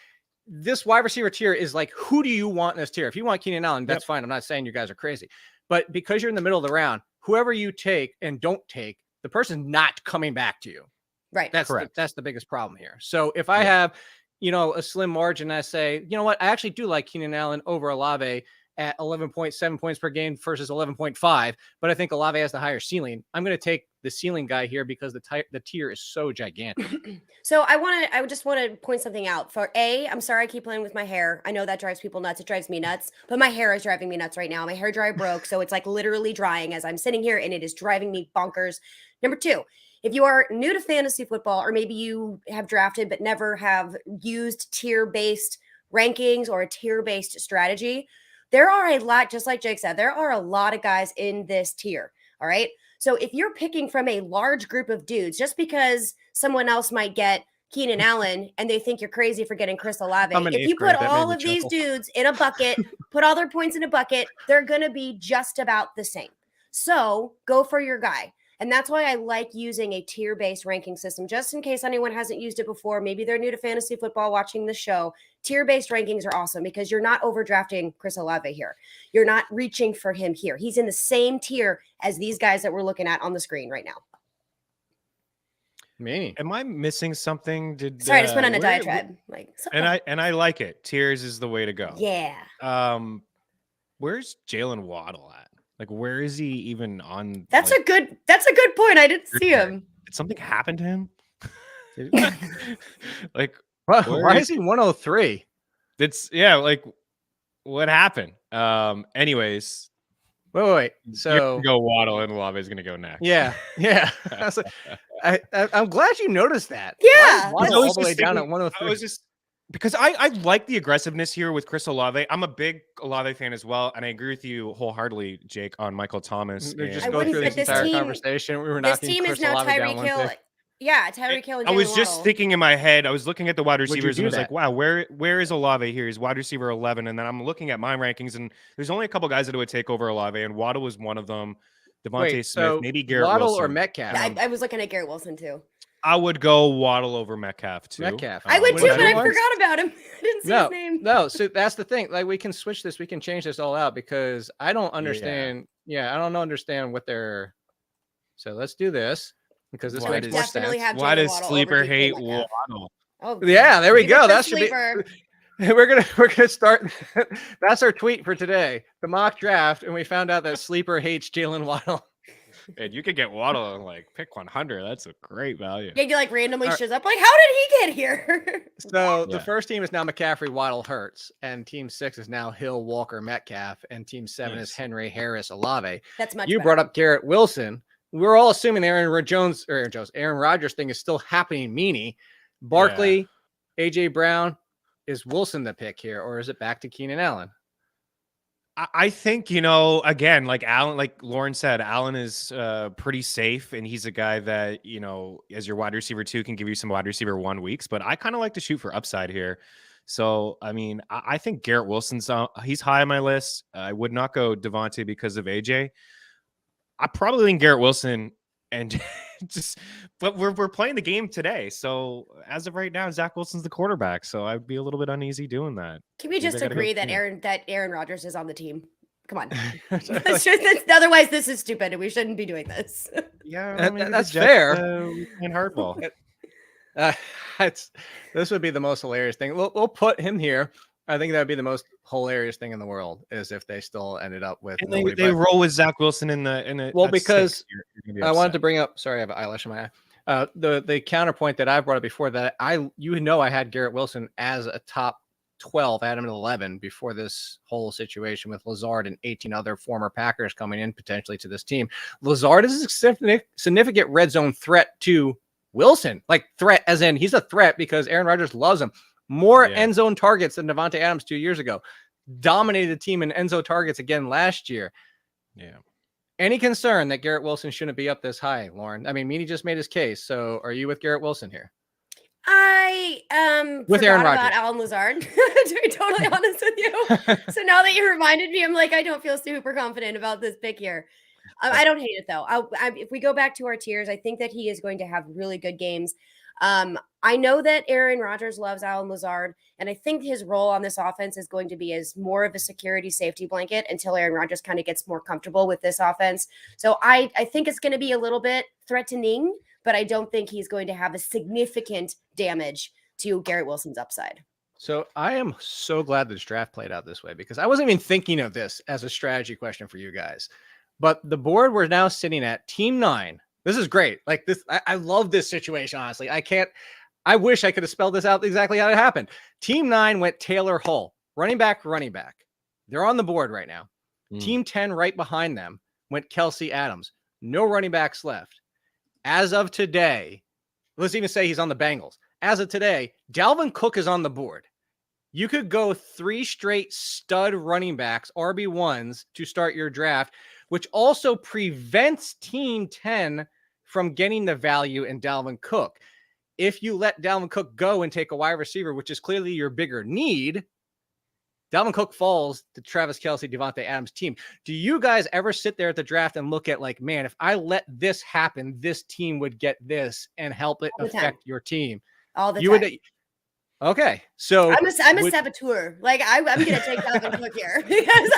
This wide receiver tier is like, who do you want in this tier? If you want Keenan Allen, that's fine. I'm not saying you guys are crazy, but because you're in the middle of the round, whoever you take and don't take, the person's not coming back to you. Right. That's correct. That's the biggest problem here. So if I have, a slim margin, I say, you know what? I actually do like Keenan Allen over Olave at 11.7 points per game versus 11.5, but I think Olave has the higher ceiling. I'm going to take the ceiling guy here because the tier is so gigantic. So I just want to point something out. I'm sorry I keep playing with my hair. I know that drives people nuts. It drives me nuts, but my hair is driving me nuts right now. My hair dryer broke, so it's like literally drying as I'm sitting here, and it is driving me bonkers. Number 2, if you are new to fantasy football, or maybe you have drafted but never have used tier-based rankings or a tier-based strategy, there are a lot, just like Jake said, there are a lot of guys in this tier. All right. So if you're picking from a large group of dudes, just because someone else might get Keenan Allen and they think you're crazy for getting Chris Olave, if you put all of these dudes in a bucket, put all their points in a bucket, they're going to be just about the same. So go for your guy. And that's why I like using a tier-based ranking system, just in case anyone hasn't used it before. Maybe they're new to fantasy football watching the show. Tier-based rankings are awesome because you're not overdrafting Chris Olave here. You're not reaching for him here. He's in the same tier as these guys that we're looking at on the screen right now. Me? Am I missing something? Sorry, I just went on a diatribe. And I like it. Tiers is the way to go. Yeah. Where's Jaylen Waddle at? Like, where is he even on? That's a good point. I didn't see him. Did something happen to him? Like, why is he 103? Like, what happened? Anyways. Wait. So go Waddle and Olave is going to go next. Yeah. I'm glad you noticed that. Yeah. Why all the way down at 103? Because I like the aggressiveness here with Chris Olave. I'm a big Olave fan as well, and I agree with you wholeheartedly, Jake, on Michael Thomas. Just go through this entire conversation. We were this team is now Tyreek Hill. Yeah, Tyreek Hill. I was just thinking in my head. I was looking at the wide receivers and I was like, "Wow, where is Olave here? He's wide receiver 11." And then I'm looking at my rankings, and there's only a couple guys that would take over Olave, and Waddle was one of them. Devontae Smith, maybe Garrett Waddle Wilson. or Metcalf. Yeah, I was looking at Garrett Wilson too. I would go Waddle over Metcalf too. I would too, but I forgot about him. I didn't see his name. No, so that's the thing. Like, we can switch this. We can change this all out because I don't understand. Yeah, I don't understand what they're. So let's do this because this makes more sense. Why does Sleeper hate Waddle? Oh, yeah, there we go. That should be. We're gonna start. That's our tweet for today. The mock draft, and we found out that Sleeper hates Jaylen Waddle. And you could get Waddle and like pick 100. That's a great value. Yeah, you like randomly shows up. Like, how did he get here? So the first team is now McCaffrey, Waddle, Hurts, and team 6 is now Hill, Walker, Metcalf, and team 7 is Henry, Harris, Olave. That's much. You brought up Garrett Wilson. We're all assuming the Aaron Rodgers thing is still happening. Meaney, Barkley, AJ Brown. Is Wilson the pick here, or is it back to Keenan Allen? I think, again, like Allen, like Lauren said, Allen is pretty safe, and he's a guy that, as your wide receiver 2 can give you some wide receiver 1 weeks, but I kind of like to shoot for upside here. So, I mean, I think Garrett Wilson's he's high on my list. I would not go Devontae because of AJ. I probably think Garrett Wilson and but we're playing the game today. So as of right now, Zach Wilson's the quarterback. So I'd be a little bit uneasy doing that. Can we just agree that Aaron Rodgers is on the team? Come on. Otherwise, this is stupid and we shouldn't be doing this. Yeah, I mean, that's fair. And hardball. This would be the most hilarious thing. We'll put him here. I think that would be the most hilarious thing in the world is if they still ended up with they roll with Zach Wilson in the well, because I wanted to bring up, sorry, I have an eyelash in my eye. The counterpoint that I brought up before that I had Garrett Wilson as a top 12, I had him at 11 before this whole situation with Lazard and 18 other former Packers coming in potentially to this team. Lazard is a significant red zone threat to Wilson, like threat as in he's a threat because Aaron Rodgers loves him. More end zone targets than Davante Adams 2 years ago. Dominated the team in end zone targets again last year. Yeah. Any concern that Garrett Wilson shouldn't be up this high, Lauren? I mean, Meaney just made his case. So are you with Garrett Wilson here? I with Aaron Rodgers. About Alan Lazard, to be totally honest with you. So now that you reminded me, I'm like, I don't feel super confident about this pick here. I don't hate it though. If we go back to our tiers, I think that he is going to have really good games. I know that Aaron Rodgers loves Alan Lazard, and I think his role on this offense is going to be as more of a security safety blanket until Aaron Rodgers kind of gets more comfortable with this offense. So I think it's going to be a little bit threatening, but I don't think he's going to have a significant damage to Garrett Wilson's upside. So I am so glad this draft played out this way because I wasn't even thinking of this as a strategy question for you guys. But the board we're now sitting at team 9. This is great. Like this, I love this situation, honestly. I wish I could have spelled this out exactly how it happened. Team 9 went Taylor Hull, running back. They're on the board right now. Team 10 right behind them went Kelsey Adams. No running backs left. As of today, let's even say he's on the Bengals. As of today, Dalvin Cook is on the board. You could go 3 straight stud running backs, RB1s, to start your draft, which also prevents Team 10 from getting the value in Dalvin Cook. If you let Dalvin Cook go and take a wide receiver, which is clearly your bigger need, Dalvin Cook falls to Travis Kelce, Devontae Adams team. Do you guys ever sit there at the draft and look at like, man, if I let this happen, this team would get this and help it affect your team? All the time. Okay, so I'm a saboteur. Like I'm gonna take Dalvin Cook here because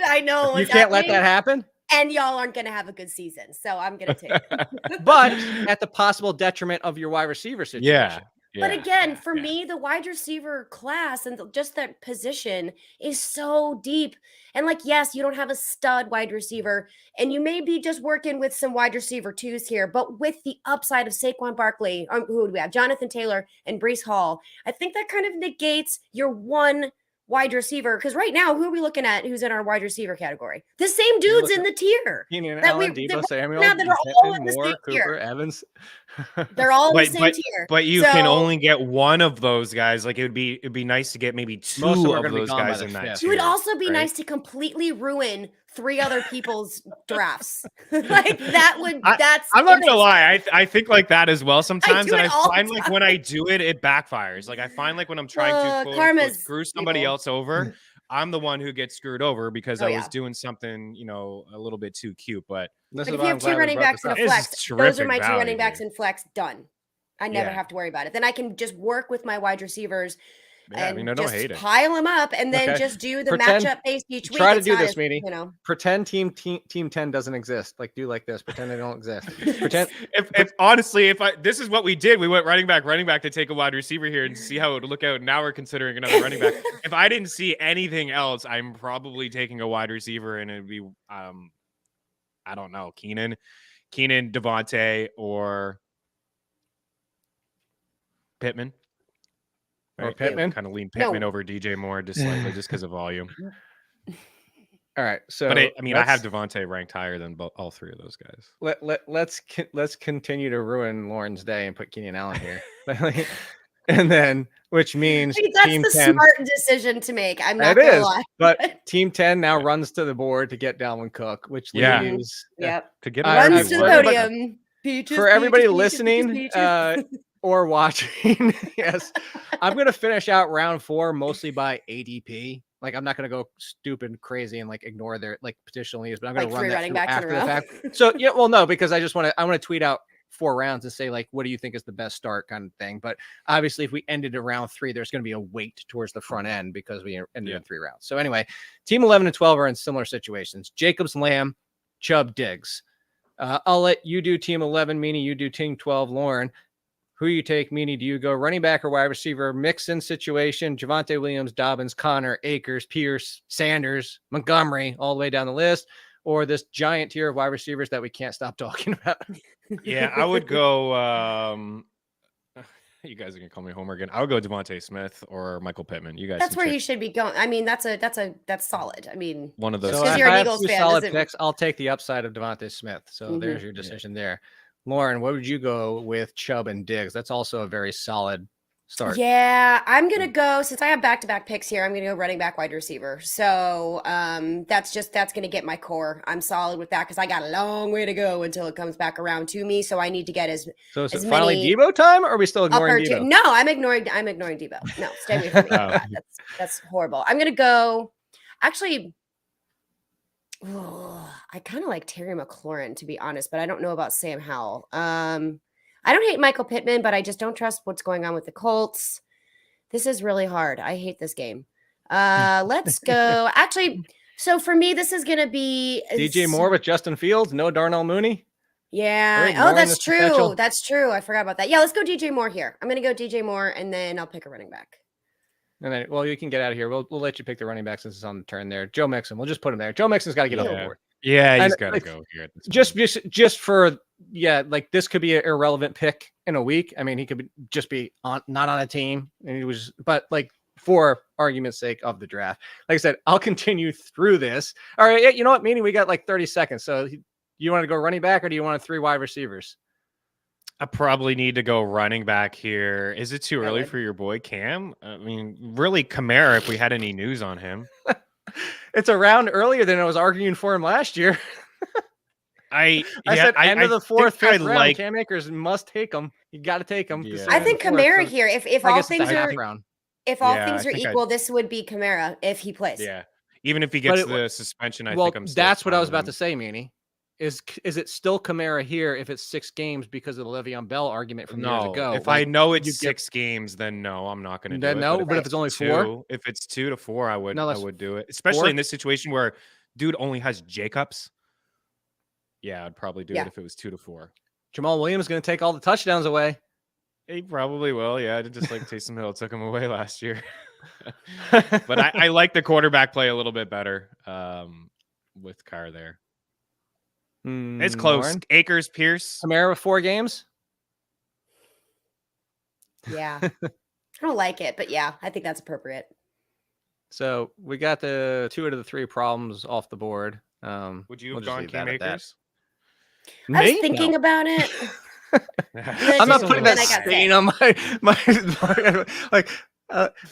I know you can't let that happen, and y'all aren't gonna have a good season. So I'm gonna take it. But at the possible detriment of your wide receiver situation. Yeah. But again, for me, the wide receiver class and just that position is so deep. And like, yes, you don't have a stud wide receiver, and you may be just working with some wide receiver 2s here, but with the upside of Saquon Barkley, who do we have? Jonathan Taylor and Breece Hall. I think that kind of negates your one wide receiver. Because right now, who are we looking at who's in our wide receiver category? The same dudes in the tier. Allen, Deebo Samuel, now that are all in the Moore, same Cooper, tier. Evans. They're all in the same tier. But you can only get one of those guys. Like it'd be nice to get maybe 2 of those guys in that. It would also be nice to completely ruin 3 other people's drafts. Like that would. I'm not gonna lie. I think like that as well sometimes, and I find the like time. when I do it, it backfires. Like I find like when I'm trying to quote, screw somebody else over, I'm the one who gets screwed over because I was doing something, a little bit too cute. But if you have 2 running backs in a flex, those are my 2 running backs in flex. Done. I never have to worry about it. Then I can just work with my wide receivers and just pile them up, and then just do the matchup based each week. Try to do this, Meaney. Pretend team 10 doesn't exist. Like do like this. Pretend they don't exist. Pretend. if honestly, this is what we did, we went running back to take a wide receiver here and see how it would look out. Now we're considering another running back. If I didn't see anything else, I'm probably taking a wide receiver, and it'd be I don't know, Keenan, Devontae, or Pittman. Or Pittman. Kind of lean Pittman over DJ Moore just slightly, just because of volume. All right, so but I have Devontae ranked higher than all three of those guys. Let's continue to ruin Lauren's day and put Keenan Allen here, and then which means that's Team the 10, smart decision to make. I'm not gonna lie, but Team 10 now runs to the board to get Dalvin Cook, which leaves to get runs to the podium. For everybody listening or watching, yes, I'm gonna finish out round 4 mostly by ADP. Like, I'm not going to go stupid crazy and like ignore their like petition leaves, but I'm going to run that through after the fact. So yeah, well, no, because I want to tweet out 4 rounds and say like, what do you think is the best start kind of thing. But obviously if we ended at round 3, there's going to be a weight towards the front end because we ended in 3 rounds. So anyway, team 11 and 12 are in similar situations. Jacobs, Lamb, Chubb, Diggs. I'll let you do team 11, Meaney. You do team 12, Lauren. Who you take, Meaney? Do you go running back or wide receiver? Mix-in situation. Javonte Williams, Dobbins, Connor, Akers, Pierce, Sanders, Montgomery, all the way down the list, or this giant tier of wide receivers that we can't stop talking about? Yeah, I would go. You guys are gonna call me Homer again. I would go Devontae Smith or Michael Pittman. You guys. That's where you should be going. I mean, that's solid. I mean, one of those. So you're an Eagles fan. Solid picks. I'll take the upside of Devontae Smith. So there's your decision there. Lauren, what would you go with Chubb and Diggs? That's also a very solid start. Yeah, I'm going to go, since I have back-to-back picks here, I'm going to go running back, wide receiver. So that's going to get my core. I'm solid with that because I got a long way to go until it comes back around to me. So I need to get as So is it finally Debo time, or are we still ignoring Debo? No, I'm ignoring Debo. No, stay away from me. That's horrible. I'm going to go, actually, I kind of like Terry McLaurin, to be honest, but I don't know about Sam Howell. I don't hate Michael Pittman, but I just don't trust what's going on with the Colts. This is really hard. I hate this game. Let's go. Actually, so for me, this is going to be DJ Moore with Justin Fields. No Darnell Mooney. Yeah. Oh, that's true. Potential. That's true. I forgot about that. Yeah, let's go DJ Moore here. I'm going to go DJ Moore, and then I'll pick a running back. And then, well, you can get out of here. We'll let you pick the running back since it's on the turn there. Joe Mixon. We'll just put him there. Joe Mixon's got to get off the board. Yeah, he's got to go here. Just for like this could be an irrelevant pick in a week. I mean, he could just be not on a team, and he was. But like for argument's sake of the draft, like I said, I'll continue through this. All right, you know what? Meaning we got like 30 seconds. So you want to go running back, or do you want 3 wide receivers? I probably need to go running back here. Is it too early for your boy Cam? I mean, really, Kamara, if we had any news on him. It's a round earlier than I was arguing for him last year. I said end of the 4th, 5th round. Cam Akers must take him. You got to take him. Yeah. I think Kamara here, if all things are equal, this would be Kamara if he plays. Yeah. Even if he gets the suspension, I think I'm still that's what I was about to say, Meaney. Is it still Kamara here if it's 6 games because of the Le'Veon Bell argument from years ago? If I know it's 6 games, then no, I'm not going to do it. No, but if it's only 4? If it's 2 to 4, I would do it. Especially in this situation where dude only has Jacobs. Yeah, I'd probably do it if it was 2 to 4. Jamal Williams is going to take all the touchdowns away. He probably will. Yeah, just like Taysom Hill took him away last year. But I like the quarterback play a little bit better with Carr there. It's close. Lauren? Akers, Pierce. Kamara with 4 games? Yeah. I don't like it, but yeah, I think that's appropriate. So we got the 2 out of the 3 problems off the board. Would you have gone Cam Akers? I was thinking about it. I'm not putting that stain on my like.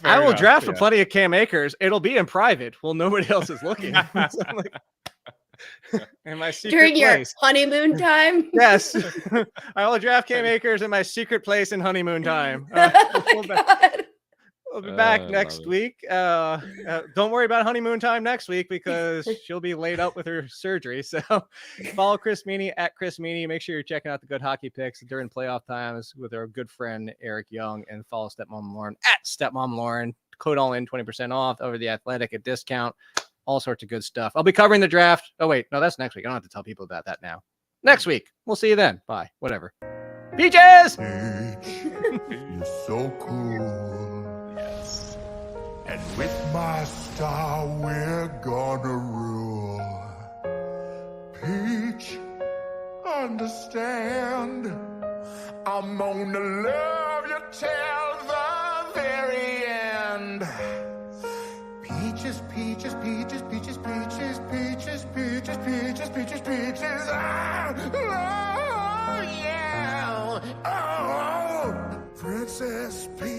I will draft for plenty of Cam Akers. It'll be in private. Well, nobody else is looking. In my secret during your place. Honeymoon time. Yes, I will draft Cam Akers in my secret place in honeymoon time. We'll be back next week. Don't worry about honeymoon time next week because she'll be laid up with her surgery. So follow Chris Meaney at Chris Meaney. Make sure you're checking out the good hockey picks during playoff times with our good friend Eric Young, and follow Stepmom Lauren at Stepmom Lauren. Code all in 20% off over the Athletic at discount. All sorts of good stuff. I'll be covering the draft. Oh, wait. No, that's next week. I don't have to tell people about that now. Next week. We'll see you then. Bye. Whatever. Peaches! You're so cool. Yes. And with my star, we're gonna rule. Peaches. understand. I'm gonna love you till the very end. Peaches, peaches, peaches, peaches, peaches, peaches, peaches, peaches, peaches, peaches. Ah, oh, yeah. Oh, Princess Peach.